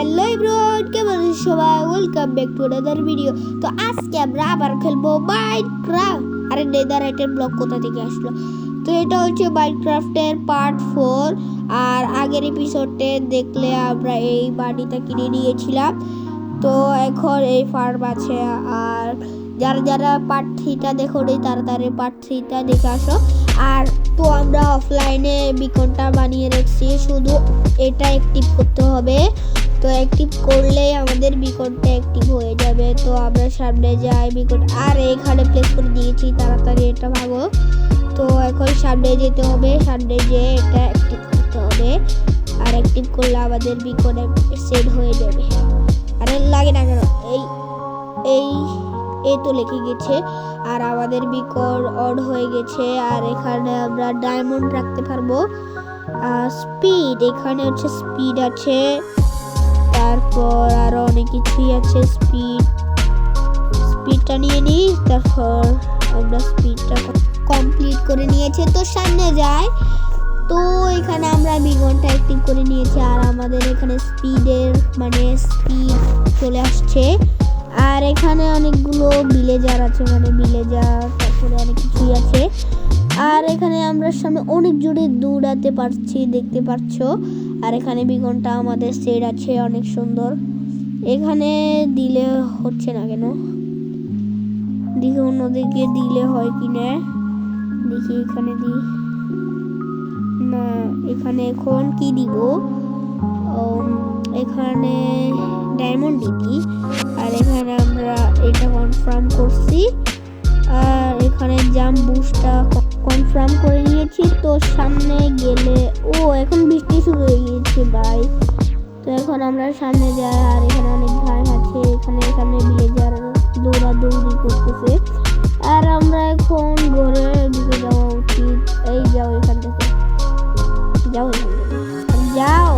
Hello everyone, কেমন আছেন সবাই? Welcome back to another video. তো আজকে আমরা আবার খেলবো মাইনক্রাফট। আরে নেদাররাইটের ব্লক কোথা থেকে আসলো? তো এটা হচ্ছে মাইনক্রাফটের পার্ট 4। আর আগের এপিসোডে দেখলে আমরা এই বাড়িটা কিনে নিয়েছিলাম। তো এখন এই ফার্ম আছে। আর যারা যারা পার্ট 3টা দেখো নি তাড়াতাড়ি পার্ট 3টা দেখে আসো। আর তো আমরা অফলাইনে বিকনটা বানিয়ে রেখেছি, শুধু এটা অ্যাক্টিভ করতে হবে। তো অ্যাক্টিভ করলেই আমাদের বিকনটা অ্যাক্টিভ হয়ে যাবে। তো আমরা সামনে যাই বিকন, আর এখানে প্লেস করে দিয়েছি, তাড়াতাড়ি এটা ভাগো। তো এখন সামনে যেতে হবে, সামনে যেয়ে এটা অ্যাক্টিভ করতে হবে। আর অ্যাক্টিভ করলে আমাদের বিকন সেট হয়ে যাবে। আরে লাগে না কেন, এই তো লিখে গেছে। আর আমাদের বিকন অন হয়ে গেছে। আর এখানে আমরা ডায়মন্ড রাখতে পারবো। স্পিড, এখানে স্পিড আছে, তারপর আরো অনেক কিছুই আছে। স্পিডটা নিয়ে নিই, তারপর আমরা স্পিডটা কমপ্লিট করে নিয়েছে। তো সামনে যায়। তো এখানে আমরা বিকনটা অ্যাক্টিভ করে নিয়েছি। আর আমাদের এখানে স্পিড চলে আসছে। আর এখানে অনেকগুলো ভিলেজার আছে, ভিলেজার, তারপরে অনেক কিছুই আছে। আর এখানে আমরা সামনে অনেক জোরে দৌড়াতে পারছি, দেখতে পাচ্ছ। আর এখানে বিকনটা আমাদের সেট আছে, অনেক সুন্দর। এখানে দিলে হচ্ছে না কেন, দেখি অন্যদিকে দিলে হয় কি না। দেখি এখানে দিই না, এখানে এখন কি দিব, এখানে ডায়মন্ড দিই। আর এখানে আমরা এটা কনফার্ম করছি। আর এখানে জাম্প বুস্টটা কনফার্ম করে নিয়েছি। তো সামনে গেলে এখন বৃষ্টি শুরু হয়ে গিয়েছে ভাই। তো এখন আমরা সামনে যাই। আর এখানে অনেক ঘাস আছে, এখানে ভিলেজার দৌড়াদৌড়ি করতেছে। আর আমরা এখন ঘরের দিকে যাওয়া উচিত। এই যাও, এখান থেকে যাও।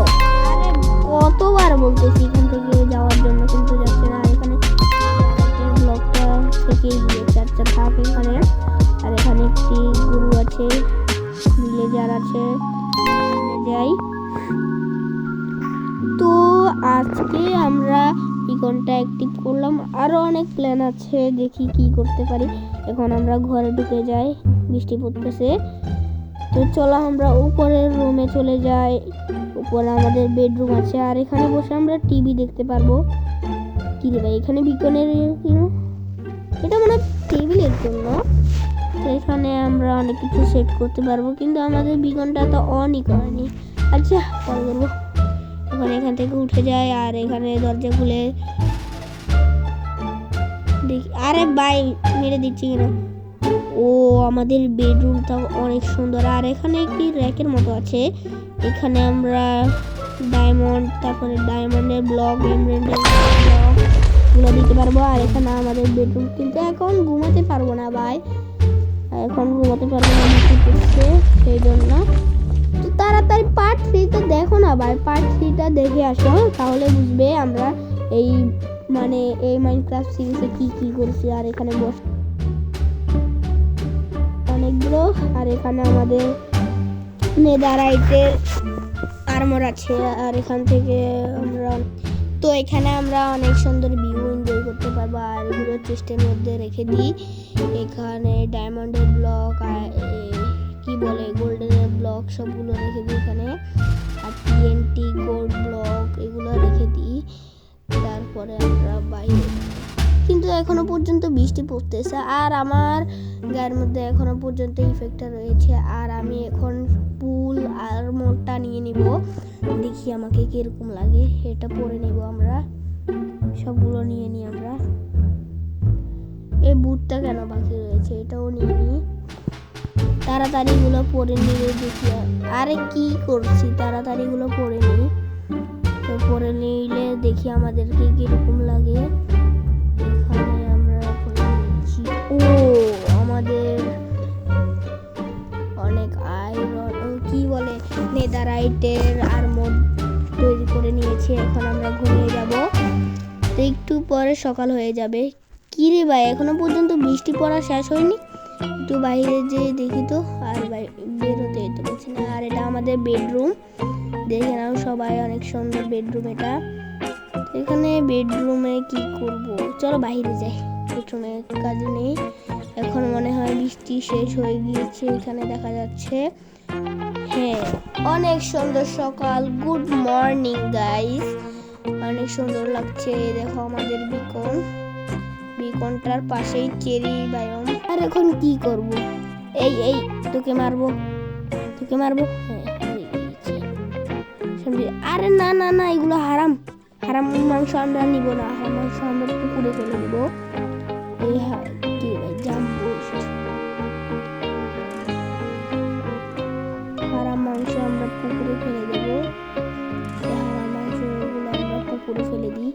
আরে কতবার বলতেছি এখান থেকে যাওয়ার জন্য, কিন্তু যাচ্ছে না। আর এখানে ব্লকটা থেকে গিয়েছে, আচ্ছা থাক এখানে। আর এখানে একটি গরু আছে, ভিলেজার আছে, যাই। তো আজকে আমরা বিকনটা অ্যাক্টিভ করলাম, আরো অনেক প্ল্যান আছে, দেখি কি করতে পারি। এখন আমরা ঘরে ঢুকে যাই, বৃষ্টি পড়তেছে। তো চলো আমরা উপরের রুমে চলে যাই। উপরে আমাদের বেডরুম আছে। আর এখানে বসে আমরা টিভি দেখতে পারবো। কি রে ভাই, এখানে বিকনের এটা মানে টেবিলের জন্য। তো এখানে আমরা অনেক কিছু সেট করতে পারবো, কিন্তু আমাদের বিকনটা তো অনই করেনি। আচ্ছা কল করবো। এখান থেকে উঠে যায়। আর এখানে দরজা খুলে দেখি, আরে বাই মেরে দিচ্ছি কিনা। আমাদের বেডরুমটা অনেক সুন্দর। আর এখানে একটি র্যাকের মতো আছে, এখানে আমরা ডায়মন্ড, তারপরে ডায়মন্ডের ব্লক, এমরাল্ডের ব্লক গুলো দিতে পারবো। আর এখানে আমাদের বেডরুম, কিন্তু এখন ঘুমাতে পারবো না ভাই, এখন ঘুমাতে পারবো না, সেই জন্য। তো তাড়াতাড়ি পার্ট 3টা দেখো না ভাই, পার্ট 3টা দেখে আসো, তাহলে বুঝবে আমরা এই মাইনক্রাফট সিরিজে কি করেছি। আর এখানে অনেকগুলো। আর এখানে আমাদের নেদাররাইটের আর্মর আছে। আর এখান থেকে আমরা অনেক সুন্দর ভিউ এনজয় করতে পারবো। আর এগুলো চেস্টের মধ্যে রেখে দিই। এখানে ডায়মন্ডের ব্লক আর গোল্ডেনের ব্লক সবগুলো রেখে দিই এখানে। আর টিএনটি গোল্ড ব্লক এগুলো রেখে দিই। তারপরে আমরা বাইরে, কিন্তু এখনো পর্যন্ত বৃষ্টি পড়তেছে। আর আমার গায়ের মধ্যে এখনো পর্যন্ত ইফেক্টটা রয়েছে। আর আমি এখন ফুল আর্মরটা নিয়ে নিব, দেখি আমাকে কিরকম লাগে। এটা পরে নিব, আমরা সবগুলো নিয়ে নিই। আমরা এই বুটটা কেন বাকি রয়েছে, এটাও নিয়ে নিই। তাড়াতাড়ি গুলো পরে নিয়ে দেখি। আরে কি করছি, তাড়াতাড়ি গুলো পরে নিই। তো পরে নিলে দেখি আমাদেরকে কিরকম লাগে। এখানে আমরা নিচ্ছি। আমাদের অনেক আয়রন নেদাররাইটের আর্মর তৈরি করে নিয়েছি। এখন আমরা ঘুমিয়ে যাব। তো একটু পরে সকাল হয়ে যাবে। কি রে ভাই, এখনো পর্যন্ত বৃষ্টি পড়া শেষ হয়নি, একটু বাইরে যেয়ে দেখি তো। আর বেরোতে তো বলছি না। আর এটা আমাদের বেডরুম, দেখে নাও সবাই, অনেক সুন্দর বেডরুম এটা। এখানে বেডরুমে কি করব, চলো বাইরে যাই। বেডরুমে কাজ নেই, এখন মনে হয় বৃষ্টি শেষ হয়ে গিয়েছে। এখানে দেখা যাচ্ছে, হ্যাঁ অনেক সুন্দর সকাল। গুড মর্নিং গাইস, অনেক সুন্দর লাগছে। দেখো আমাদের বিকনটার পাশেই চেরি বায়োম। আর এখন কি করব, এই তোকে মারবো। হ্যাঁ আরে না না না, এগুলো হারাম মাংস আমরা নিব না। হারাম মাংস আমরা পুকুরে ফেলে দেব। এই কি ভাই জাম্পোস্ট, হারাম মাংস আমরা পুকুরে ফেলে দেব। হারাম মাংস এগুলো আমরা পুকুরে ফেলে দিই।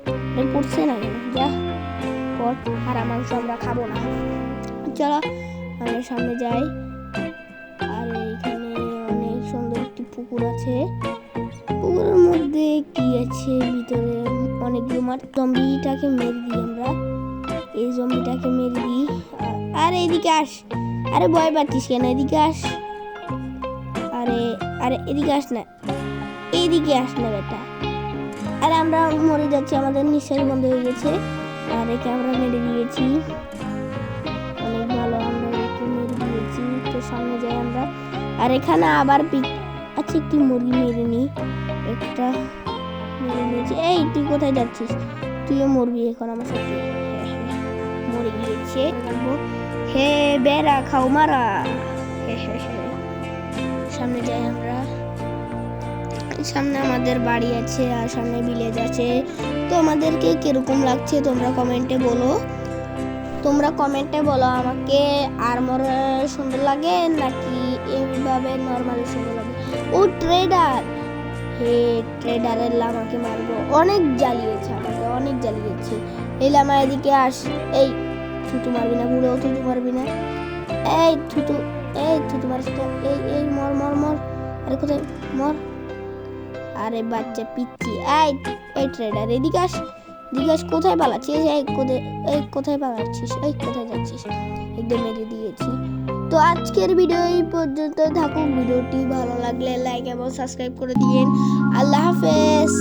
পড়ছে না কেন, যা পর। হারাম মাংস আমরা খাবো না। চলো আমরা সামনে যাই। আর এখানে অনেক সুন্দর একটি পুকুর আছে। পুকুরের মধ্যে কি আছে ভিতরে, অনেকগুলো মাছ। জম্বিটাকে মেরে দিই আমরা, এই জম্বিটাকে মেরে দিই। আর এদিকে আস, আরে ভয় পাচ্ছিস কেন, এদিকে আস। আরে এদিকে আস না, এইদিকে আস না বেটা। আরে আমরা মরে যাচ্ছি, আমাদের নিঃশ্বাস বন্ধ হয়ে গেছে। আর একে আমরা মেরে দিয়েছি, অনেক ভালো, আমরা একে মেরে দিয়েছি। তো সামনে যাই আমরা। আর এখানে আবার আচ্ছা একটি মুরগি মেরে নিই, একটা মেরে নিয়েছি। এই তুই কোথায় যাচ্ছিস, তুইও মরবি এখন আমার সাথে। মরে গিয়েছে। হে বেড়া খাও মারা। সামনে যাই আমরা। সামনে আমাদের বাড়ি আছে আর সামনে ভিলেজ আছে। তো আমাদেরকে কিরকম লাগছে তোমরা কমেন্টে বলো আমাকে। আর্মর সুন্দর লাগে নাকি এইভাবে নরমালি সুন্দর লাগে? ও ট্রেডার, হে ট্রেডারের লামাকে মারবো। অনেক জ্বালিয়েছে এই লামা, এদিকে আস। এই থুতু মারবি না, বুড়ো থুতু মারবি না। এই থুতু মারিস না। এই মর। আরে কোথায় মর। আরে বাচ্চা পিচ্ছি। এই ট্রেডার এদিকে আস, কোথায় পালাচ্ছিস? কোথায় পালাচ্ছিস? কোথায় যাচ্ছিস? একদম মেরে দিয়েছি। তো আজকের ভিডিও এই পর্যন্ত থাকুক। ভিডিওটি ভালো লাগলে লাইক এবং সাবস্ক্রাইব করে দিয়েন। আল্লাহ হাফেজ।